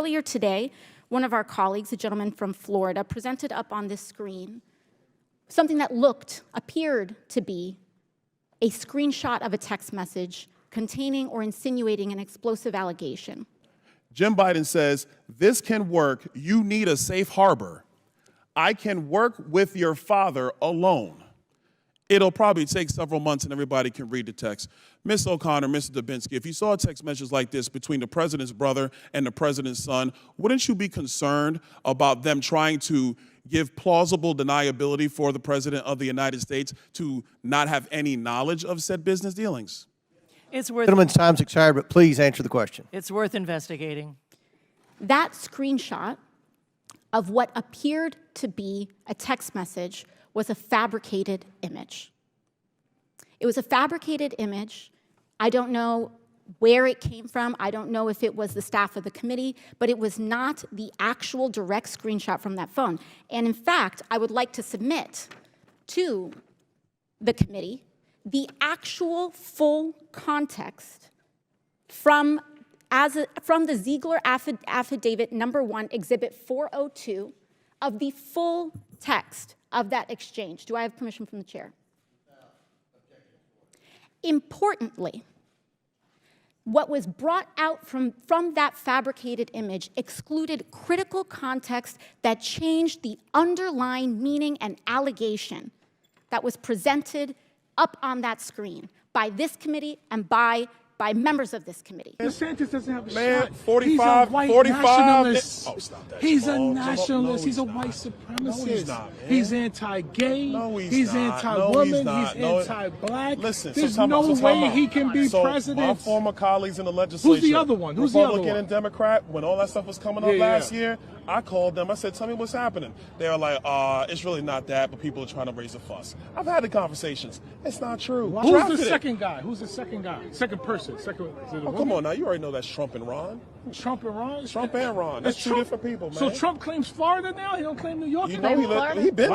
earlier today, one of our colleagues, a gentleman from Florida, presented up on this screen something that appeared to be a screenshot of a text message containing or insinuating an explosive allegation. Jim Biden says, this can work, you need a safe harbor. I can work with your father alone. It'll probably take several months and everybody can read the text. Ms. O'Connor, Mr. Dubinsky, if you saw a text message like this between the president's brother and the president's son, wouldn't you be concerned about them trying to give plausible deniability for the president of the United States to not have any knowledge of said business dealings? It's worth. Gentleman's time's expired, but please answer the question. It's worth investigating. That screenshot of what appeared to be a text message was a fabricated image. It was a fabricated image. I don't know where it came from. I don't know if it was the staff of the committee, but it was not the actual direct screenshot from that phone. And in fact, I would like to submit to the committee the actual full context from the Ziegler Affidavit number 1, Exhibit 402, of the full text of that exchange. Do I have permission from the chair? Importantly, what was brought out from that fabricated image excluded critical context that changed the underlying meaning and allegation that was presented up on that screen by this committee and by members of this committee. DeSantis doesn't have a Man, shot. 45, He's a white 45. nationalist. Oh, stop that. He's a Oh, nationalist. no, he's a not. white supremacist. No, he's not, man. He's anti-gay. No, he's not. anti-woman. No, he's not. He's No. anti-black. Listen, there's so no way he can be so president. My former colleagues in the legislature, Who's the other one? Who's the other Republican one? and Democrat, when all that stuff was coming up last year, I called them. I said, tell me what's happening. They were like, it's really not that, but people are trying to raise a fuss. I've had the conversations. It's not true. Who's the second guy? Who's the second guy? Second person? Second? Is it a woman? Come on now. You already know that's Trump and Ron. Trump and Ron? Trump and Ron. That's two different people, man. So Trump claims Florida now? He don't claim New York? You anymore? know he been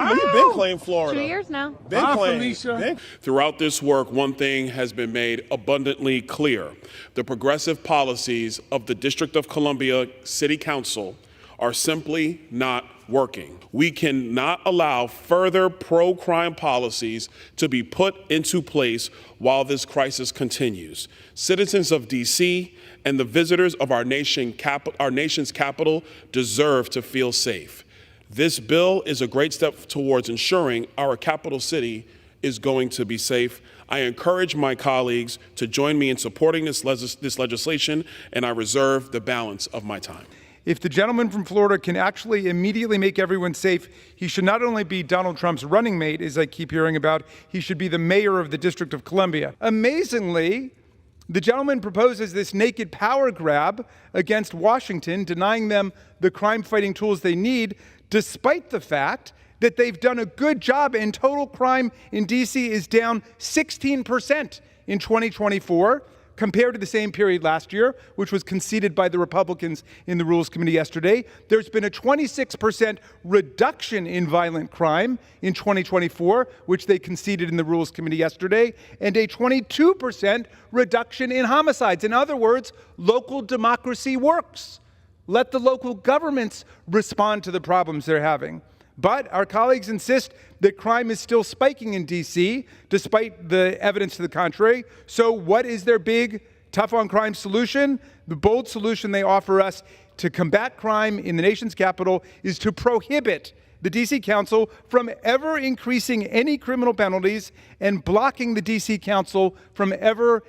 claiming Florida. 2 years now. Been Bye, claiming. Felicia. Throughout this work, one thing has been made abundantly clear. The progressive policies of the District of Columbia City Council are simply not working. We cannot allow further pro-crime policies to be put into place while this crisis continues. Citizens of D.C. and the visitors of our nation's capital deserve to feel safe. This bill is a great step towards ensuring our capital city is going to be safe. I encourage my colleagues to join me in supporting this legislation, and I reserve the balance of my time. If the gentleman from Florida can actually immediately make everyone safe, he should not only be Donald Trump's running mate, as I keep hearing about, he should be the mayor of the District of Columbia. Amazingly, the gentleman proposes this naked power grab against Washington, denying them the crime-fighting tools they need, despite the fact that they've done a good job and total crime in D.C. is down 16% in 2024. Compared to the same period last year, which was conceded by the Republicans in the Rules Committee yesterday. There's been a 26% reduction in violent crime in 2024, which they conceded in the Rules Committee yesterday, and a 22% reduction in homicides. In other words, local democracy works. Let the local governments respond to the problems they're having. But our colleagues insist that crime is still spiking in D.C., despite the evidence to the contrary. So what is their big, tough-on-crime solution? The bold solution they offer us to combat crime in the nation's capital is to prohibit the D.C. Council from ever increasing any criminal penalties and blocking the D.C. Council from ever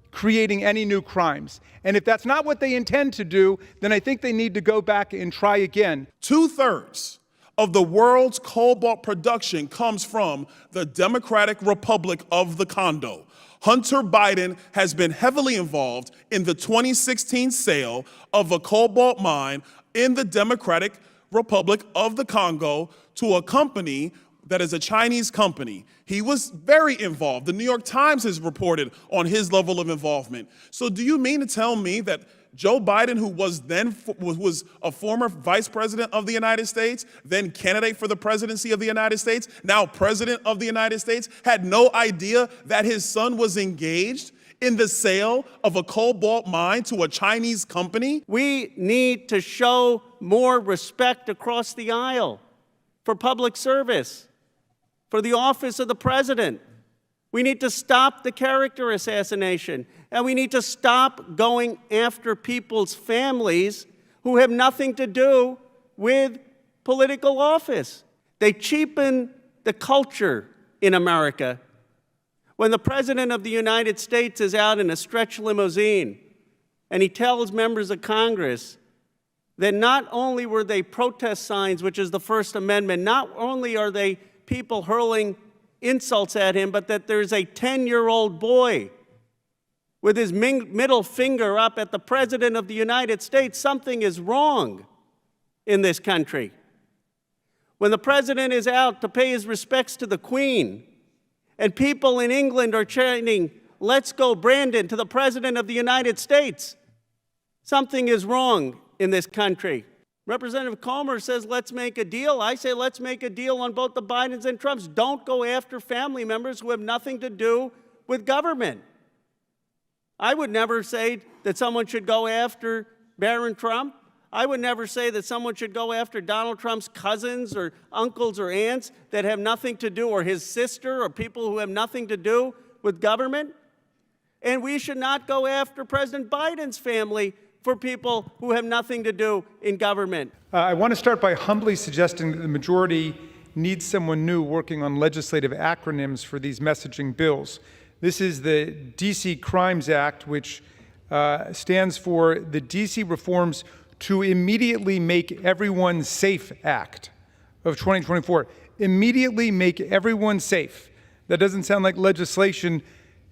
creating any new crimes. And if that's not what they intend to do, then I think they need to go back and try again. 2/3 of the world's cobalt production comes from the Democratic Republic of the Congo. Hunter Biden has been heavily involved in the 2016 sale of a cobalt mine in the Democratic Republic of the Congo to a company that is a Chinese company. He was very involved. The New York Times has reported on his level of involvement. So do you mean to tell me that Joe Biden, who was a former vice president of the United States, then candidate for the presidency of the United States, now president of the United States, had no idea that his son was engaged in the sale of a cobalt mine to a Chinese company? We need to show more respect across the aisle for public service, for the office of the president. We need to stop the character assassination, and we need to stop going after people's families who have nothing to do with political office. They cheapen the culture in America. When the President of the United States is out in a stretch limousine and he tells members of Congress that not only were they protest signs, which is the First Amendment, not only are they people hurling insults at him, but that there's a 10-year-old boy with his middle finger up at the President of the United States, something is wrong in this country. When the President is out to pay his respects to the Queen, and people in England are chanting, "Let's go, Brandon," to the President of the United States, something is wrong in this country. Representative Comer says, let's make a deal. I say, let's make a deal on both the Bidens and Trumps. Don't go after family members who have nothing to do with government. I would never say that someone should go after Barron Trump. I would never say that someone should go after Donald Trump's cousins or uncles or aunts that have nothing to do, or his sister, or people who have nothing to do with government. And we should not go after President Biden's family for people who have nothing to do in government. I want to start by humbly suggesting that the majority needs someone new working on legislative acronyms for these messaging bills. This is the D.C. Crimes Act, which stands for the D.C. Reforms to Immediately Make Everyone Safe Act of 2024. Immediately Make Everyone Safe. That doesn't sound like legislation.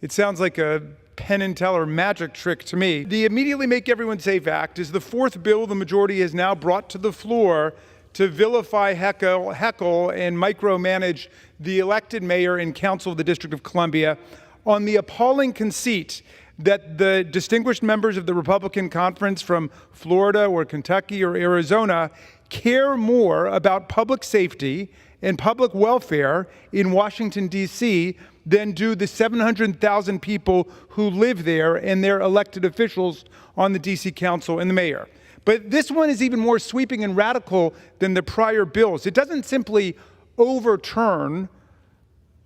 It sounds like a Penn and Teller magic trick to me. The Immediately Make Everyone Safe Act is the fourth bill the majority has now brought to the floor to vilify, heckle, and micromanage the elected mayor and council of the District of Columbia on the appalling conceit that the distinguished members of the Republican conference from Florida or Kentucky or Arizona care more about public safety and public welfare in Washington, D.C. than do the 700,000 people who live there and their elected officials on the D.C. Council and the mayor. But this one is even more sweeping and radical than the prior bills. It doesn't simply overturn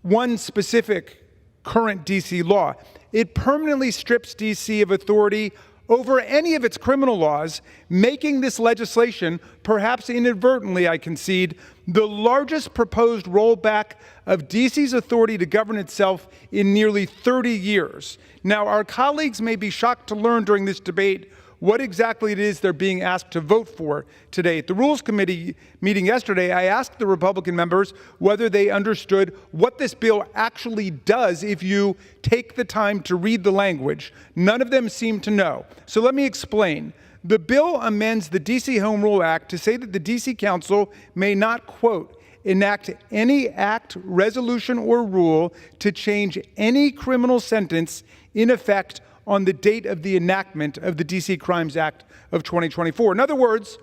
one specific current D.C. law. It permanently strips D.C. of authority over any of its criminal laws, making this legislation, perhaps inadvertently, I concede, the largest proposed rollback of D.C.'s authority to govern itself in nearly 30 years. Now, our colleagues may be shocked to learn during this debate what exactly it is they're being asked to vote for today. At the Rules Committee meeting yesterday, I asked the Republican members whether they understood what this bill actually does if you take the time to read the language. None of them seemed to know. So let me explain. The bill amends the D.C. Home Rule Act to say that the D.C. Council may not, quote, enact any act, resolution, or rule to change any criminal sentence in effect on the date of the enactment of the D.C. Crimes Act of 2024. In other words,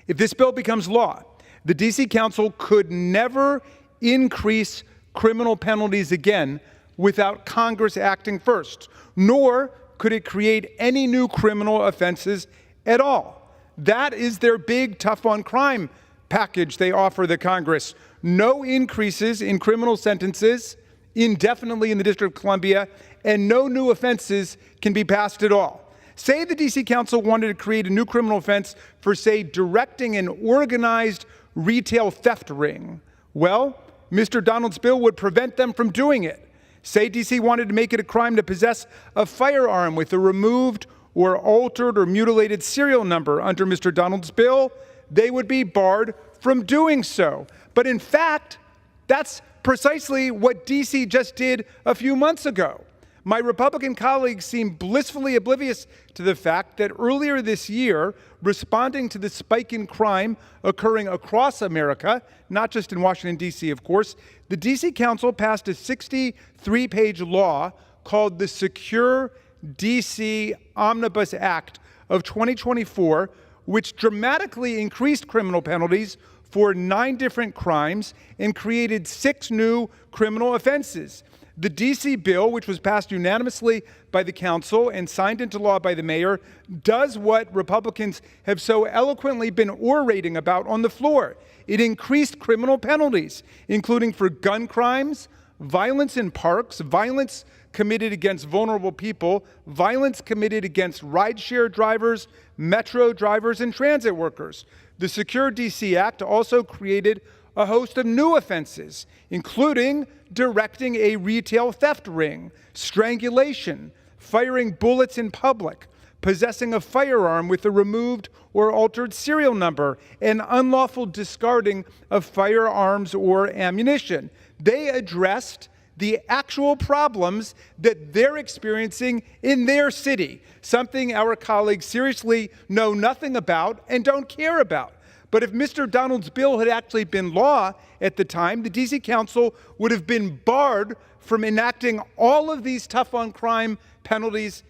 if this bill becomes law, the D.C. Council could never increase criminal penalties again without Congress acting first, nor could it create any new criminal offenses at all. That is their big tough on crime package they offer the Congress. No increases in criminal sentences indefinitely in the District of Columbia, and no new offenses can be passed at all. Say the D.C. Council wanted to create a new criminal offense for, say, directing an organized retail theft ring. Well, Mr. Donalds' bill would prevent them from doing it. Say D.C. wanted to make it a crime to possess a firearm with a removed or altered or mutilated serial number under Mr. Donalds' bill, they would be barred from doing so. But in fact, that's precisely what D.C. just did a few months ago. My Republican colleagues seem blissfully oblivious to the fact that earlier this year, responding to the spike in crime occurring across America, not just in Washington, D.C., of course, the D.C. Council passed a 63-page law called the Secure D.C. Omnibus Act of 2024, which dramatically increased criminal penalties for 9 different crimes and created 6 new criminal offenses. The D.C. bill, which was passed unanimously by the council and signed into law by the mayor, does what Republicans have so eloquently been orating about on the floor. It increased criminal penalties, including for gun crimes, violence in parks, violence committed against vulnerable people, violence committed against rideshare drivers, metro drivers, and transit workers. The Secure D.C. Act also created a host of new offenses, including directing a retail theft ring, strangulation, firing bullets in public, possessing a firearm with a removed or altered serial number, and unlawful discarding of firearms or ammunition. They addressed the actual problems that they're experiencing in their city, something our colleagues seriously know nothing about and don't care about. But if Mr. Donalds' bill had actually been law at the time, the D.C. Council would have been barred from enacting all of these tough-on-crime penalties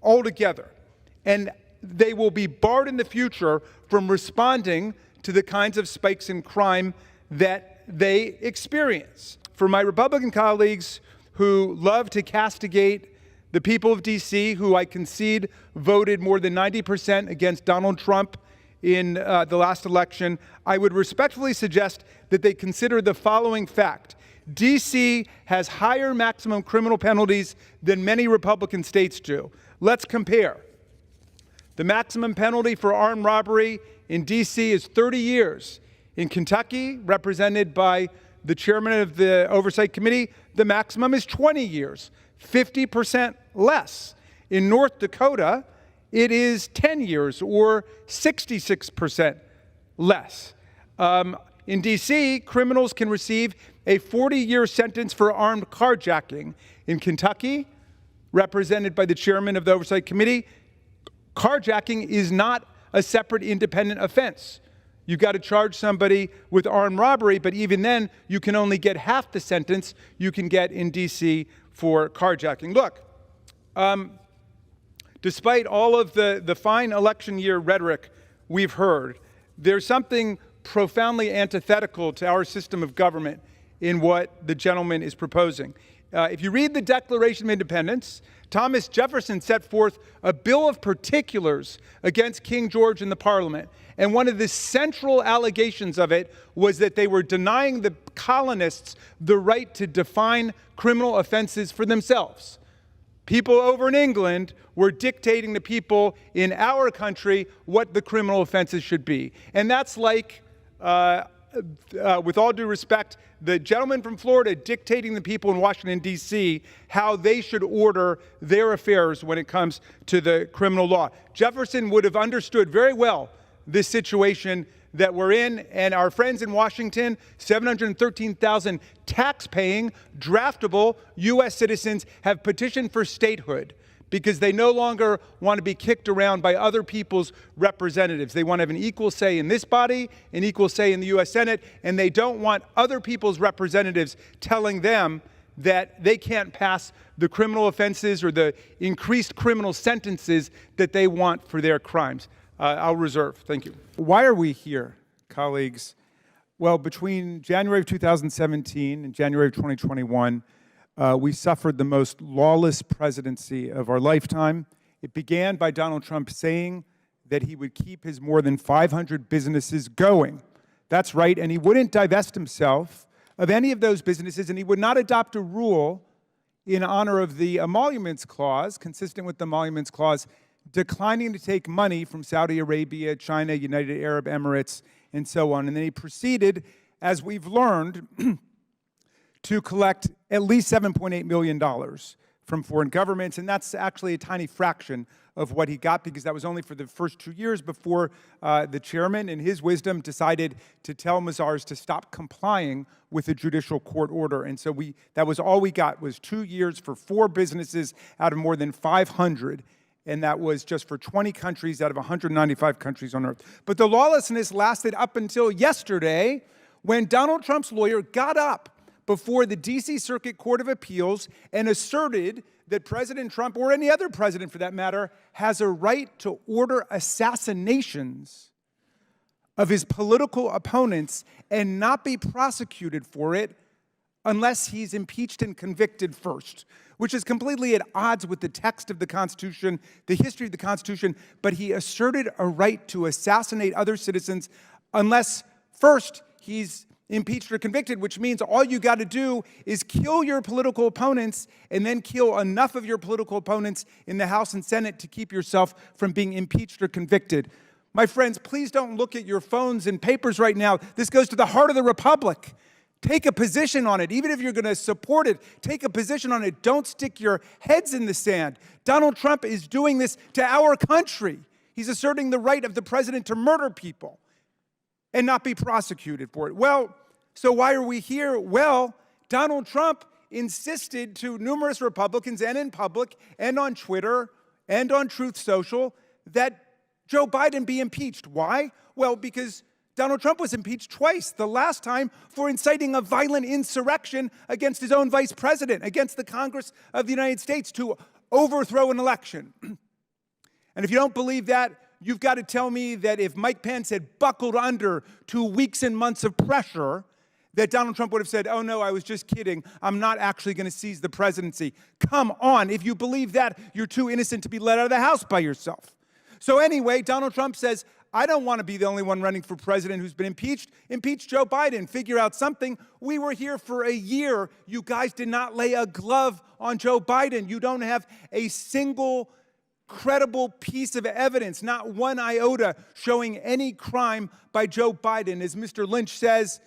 altogether. And they will be barred in the future from responding to the kinds of spikes in crime that they experience. For my Republican colleagues who love to castigate the people of D.C., who I concede voted more than 90% against Donald Trump in the last election, I would respectfully suggest that they consider the following fact. D.C. has higher maximum criminal penalties than many Republican states do. Let's compare. The maximum penalty for armed robbery in D.C. is 30 years. In Kentucky, represented by the chairman of the Oversight Committee, the maximum is 20 years, 50% less. In North Dakota, it is 10 years or 66% less. In D.C., criminals can receive a 40-year sentence for armed carjacking. In Kentucky, represented by the chairman of the Oversight Committee, carjacking is not a separate independent offense. You've got to charge somebody with armed robbery, but even then, you can only get half the sentence you can get in D.C. for carjacking. Look, despite all of the fine election year rhetoric we've heard, there's something profoundly antithetical to our system of government in what the gentleman is proposing. If you read the Declaration of Independence, Thomas Jefferson set forth a bill of particulars against King George and the Parliament. And one of the central allegations of it was that they were denying the colonists the right to define criminal offenses for themselves. People over in England were dictating to people in our country what the criminal offenses should be. And that's like, with all due respect, the gentleman from Florida dictating the people in Washington, D.C., how they should order their affairs when it comes to the criminal law. Jefferson would have understood very well this situation that we're in, and our friends in Washington, 713,000 tax-paying, draftable U.S. citizens have petitioned for statehood because they no longer want to be kicked around by other people's representatives. They want to have an equal say in this body, an equal say in the U.S. Senate, and they don't want other people's representatives telling them that they can't pass the criminal offenses or the increased criminal sentences that they want for their crimes. I'll reserve. Thank you. Why are we here, colleagues? Well, between January of 2017 and January of 2021, we suffered the most lawless presidency of our lifetime. It began by Donald Trump saying that he would keep his more than 500 businesses going. That's right, and he wouldn't divest himself of any of those businesses, and he would not adopt a rule in honor of the Emoluments Clause, consistent with the Emoluments Clause, declining to take money from Saudi Arabia, China, United Arab Emirates, and so on. And then he proceeded, as we've learned, to collect at least $7.8 million from foreign governments, and that's actually a tiny fraction of what he got because that was only for the first 2 years before the chairman, in his wisdom, decided to tell Mazars to stop complying with the judicial court order. And so that was all we got, was 2 years for 4 businesses out of more than 500. And that was just for 20 countries out of 195 countries on earth. But the lawlessness lasted up until yesterday when Donald Trump's lawyer got up before the D.C. Circuit Court of Appeals and asserted that President Trump, or any other president for that matter, has a right to order assassinations of his political opponents and not be prosecuted for it unless he's impeached and convicted first, which is completely at odds with the text of the Constitution, the history of the Constitution, but he asserted a right to assassinate other citizens unless first he's impeached or convicted, which means all you got to do is kill your political opponents and then kill enough of your political opponents in the House and Senate to keep yourself from being impeached or convicted. My friends, please don't look at your phones and papers right now. This goes to the heart of the republic. Take a position on it. Even if you're going to support it, take a position on it. Don't stick your heads in the sand. Donald Trump is doing this to our country. He's asserting the right of the president to murder people and not be prosecuted for it. Well, so why are we here? Well, Donald Trump insisted to numerous Republicans and in public and on Twitter and on Truth Social that Joe Biden be impeached. Why? Well, because Donald Trump was impeached twice, the last time for inciting a violent insurrection against his own vice president, against the Congress of the United States to overthrow an election. And if you don't believe that, you've got to tell me that if Mike Pence had buckled under to weeks and months of pressure, that Donald Trump would have said, oh no, I was just kidding. I'm not actually going to seize the presidency. Come on, if you believe that, you're too innocent to be let out of the house by yourself. So anyway, Donald Trump says, I don't want to be the only one running for president who's been impeached. Impeach Joe Biden. Figure out something. We were here for a year. You guys did not lay a glove on Joe Biden. You don't have a single credible piece of evidence, not one iota, showing any crime by Joe Biden. As Mr. Lynch says,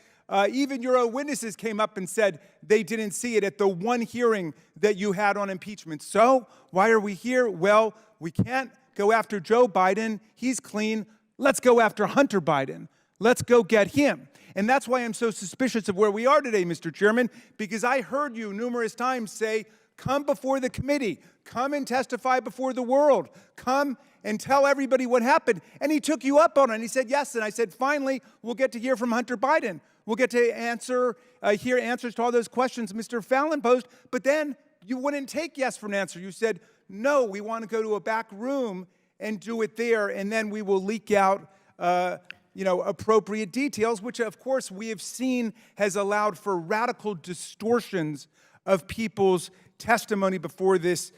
even your own witnesses came up and said they didn't see it at the one hearing that you had on impeachment. So why are we here? Well, we can't go after Joe Biden. He's clean. Let's go after Hunter Biden. Let's go get him. And that's why I'm so suspicious of where we are today, Mr. Chairman, because I heard you numerous times say, come before the committee, come and testify before the world, come and tell everybody what happened. And he took you up on it, and he said yes. And I said, finally, we'll get to hear from Hunter Biden. We'll get to hear answers to all those questions Mr. Fallon posed. But then you wouldn't take yes for an answer. You said, no, we want to go to a back room and do it there, and then we will leak out appropriate details, which of course we have seen has allowed for radical distortions of people's testimony before this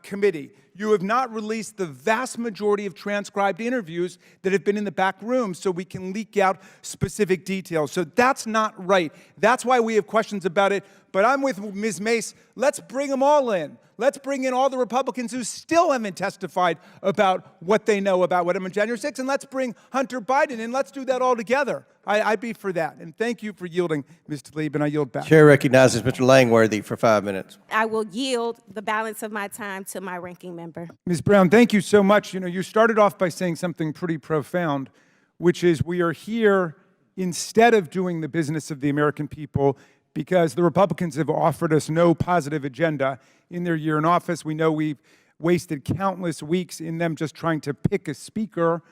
committee. You have not released the vast majority of transcribed interviews that have been in the back room so we can leak out specific details. So that's not right. That's why we have questions about it. But I'm with Ms. Mace. Let's bring them all in. Let's bring in all the Republicans who still haven't testified about what they know about what happened on January 6th, and let's bring Hunter Biden in. Let's do that all together. I'd be for that. And thank you for yielding, Ms. Tlaib, and I yield back. Chair recognizes Mr. Langworthy for 5 minutes. I will yield the balance of my time to my ranking member. Ms. Brown, thank you so much. You started off by saying something pretty profound, which is we are here instead of doing the business of the American people because the Republicans have offered us no positive agenda in their year in office. We know we've wasted countless weeks in them just trying to pick a speaker.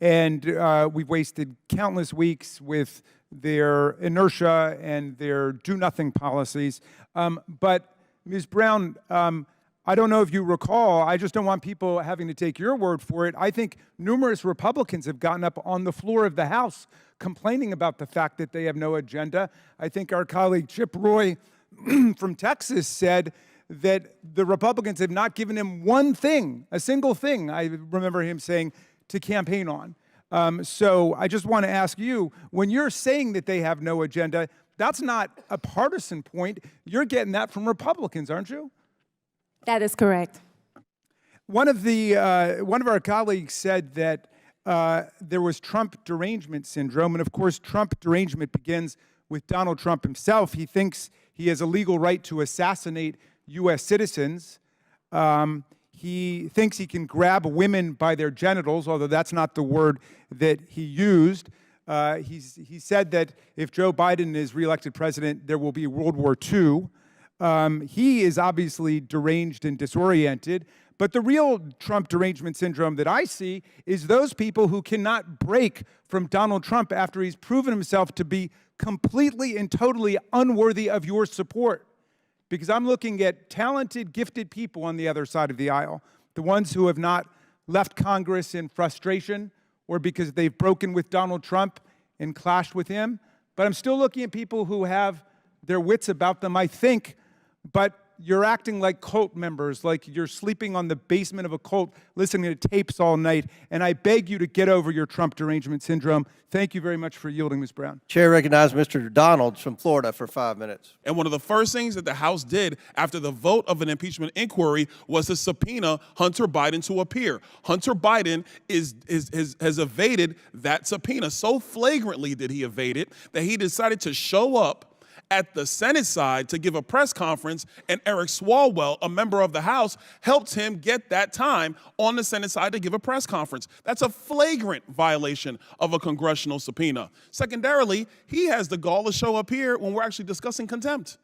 And we've wasted countless weeks with their inertia and their do-nothing policies. But Ms. Brown, I don't know if you recall, I just don't want people having to take your word for it. I think numerous Republicans have gotten up on the floor of the House complaining about the fact that they have no agenda. I think our colleague Chip Roy from Texas said that the Republicans have not given him one thing, a single thing, I remember him saying, to campaign on. So I just want to ask you, when you're saying that they have no agenda, that's not a partisan point. You're getting that from Republicans, aren't you? That is correct. One of our colleagues said that there was Trump derangement syndrome, and of course Trump derangement begins with Donald Trump himself. He thinks he has a legal right to assassinate U.S. citizens. He thinks he can grab women by their genitals, although that's not the word that he used. He said that if Joe Biden is reelected president, there will be World War II. He is obviously deranged and disoriented, but the real Trump derangement syndrome that I see is those people who cannot break from Donald Trump after he's proven himself to be completely and totally unworthy of your support. Because I'm looking at talented, gifted people on the other side of the aisle, the ones who have not left Congress in frustration or because they've broken with Donald Trump and clashed with him, but I'm still looking at people who have their wits about them, I think, but you're acting like cult members, like you're sleeping on the basement of a cult, listening to tapes all night, and I beg you to get over your Trump derangement syndrome. Thank you very much for yielding, Ms. Brown. Chair recognizes Mr. Donalds from Florida for 5 minutes. And one of the first things that the House did after the vote of an impeachment inquiry was to subpoena Hunter Biden to appear. Hunter Biden has evaded that subpoena. So flagrantly did he evade it that he decided to show up at the Senate side to give a press conference, and Eric Swalwell, a member of the House, helped him get that time on the Senate side to give a press conference. That's a flagrant violation of a congressional subpoena. Secondarily, he has the gall to show up here when we're actually discussing contempt.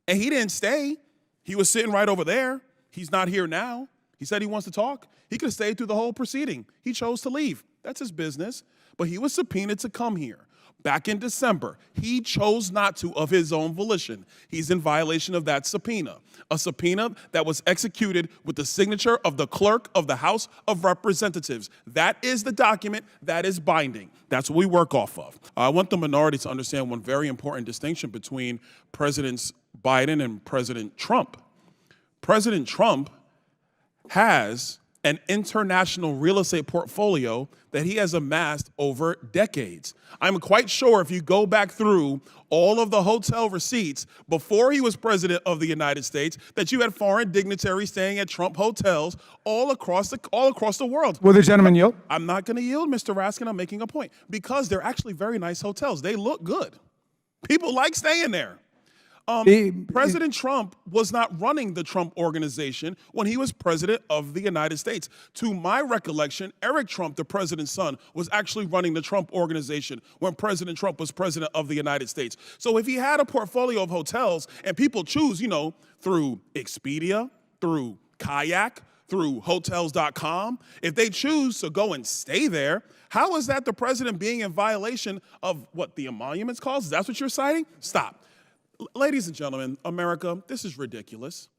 And he didn't stay. He was sitting right over there. He's not here now. He said he wants to talk. He could have stayed through the whole proceeding. He chose to leave. That's his business. But he was subpoenaed to come here. Back in December, he chose not to of his own volition. He's in violation of that subpoena, a subpoena that was executed with the signature of the clerk of the House of Representatives. That is the document that is binding. That's what we work off of. I want the minority to understand one very important distinction between Presidents Biden and President Trump. President Trump has an international real estate portfolio that he has amassed over decades. I'm quite sure if you go back through all of the hotel receipts before he was president of the United States, that you had foreign dignitaries staying at Trump hotels all across the world. Will the gentleman yield? I'm not going to yield, Mr. Raskin. I'm making a point. Because they're actually very nice hotels. They look good. People like staying there. President Trump was not running the Trump Organization when he was president of the United States. To my recollection, Eric Trump, the president's son, was actually running the Trump Organization when President Trump was president of the United States. So if he had a portfolio of hotels and people choose, through Expedia, through Kayak, through Hotels.com, if they choose to go and stay there, how is that the president being in violation of what the emoluments clause? That's what you're citing? Stop. Ladies and gentlemen, America, this is ridiculous.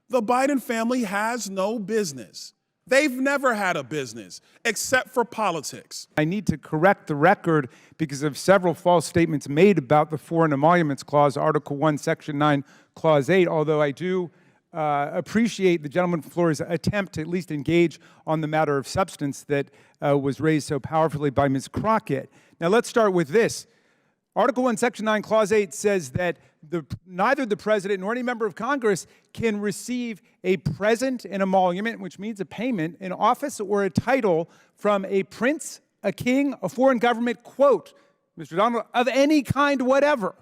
The Biden family has no business. They've never had a business except for politics. I need to correct the record because of several false statements made about the Foreign Emoluments Clause, Article 1, Section 9, Clause 8, although I do appreciate the gentleman from Florida's attempt to at least engage on the matter of substance that was raised so powerfully by Ms. Crockett. Now let's start with this. Article 1, Section 9, Clause 8 says that neither the president nor any member of Congress can receive a present, an emolument, which means a payment, an office or a title from a prince, a king, a foreign government, quote, Mr. Donald, of any kind whatever,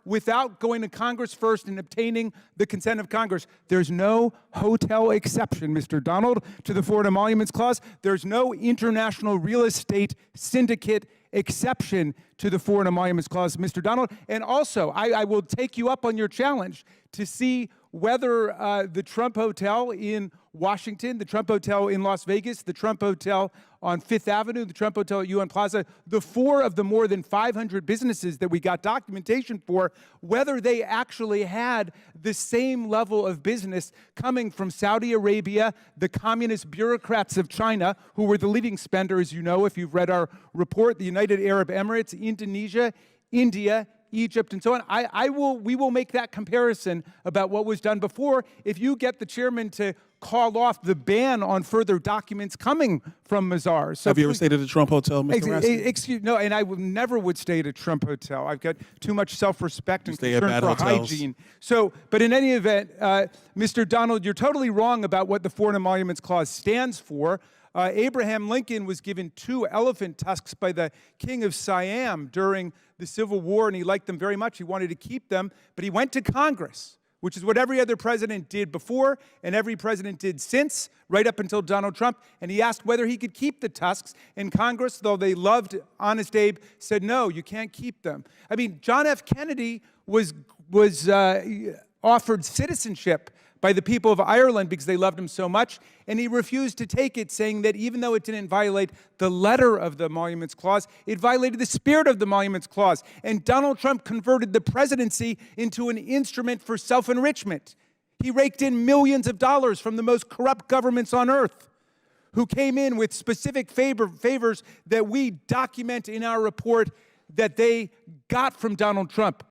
without going to Congress first and obtaining the consent of Congress. There's no hotel exception, Mr. Donald, to the Foreign Emoluments Clause. There's no international real estate syndicate exception to the Foreign Emoluments Clause, Mr. Donald. And also, I will take you up on your challenge to see whether the Trump Hotel in Washington, the Trump Hotel in Las Vegas, the Trump Hotel on Fifth Avenue, the Trump Hotel at UN Plaza, the four of the more than 500 businesses that we got documentation for, whether they actually had the same level of business coming from Saudi Arabia, the communist bureaucrats of China, who were the leading spender, as you know, if you've read our report, the United Arab Emirates, Indonesia, India, Egypt, and so on. We will make that comparison about what was done before if you get the chairman to call off the ban on further documents coming from Mazars. So have you ever stayed at a Trump hotel, Mr. Raskin? Excuse no, and I never would stay at a Trump hotel. I've got too much self-respect and stay at concern bad for hotels. hygiene. So, but in any event, Mr. Donald, you're totally wrong about what the Foreign Emoluments Clause stands for. Abraham Lincoln was given 2 elephant tusks by the king of Siam during the Civil War, and he liked them very much. He wanted to keep them, but he went to Congress, which is what every other president did before and every president did since, right up until Donald Trump, and he asked whether he could keep the tusks, and Congress, though they loved Honest Abe, said, no, you can't keep them. I mean, John F. Kennedy was offered citizenship by the people of Ireland because they loved him so much, and he refused to take it, saying that even though it didn't violate the letter of the Emoluments Clause, it violated the spirit of the Emoluments Clause. And Donald Trump converted the presidency into an instrument for self-enrichment. He raked in millions of dollars from the most corrupt governments on earth, who came in with specific favors that we document in our report that they got from Donald Trump.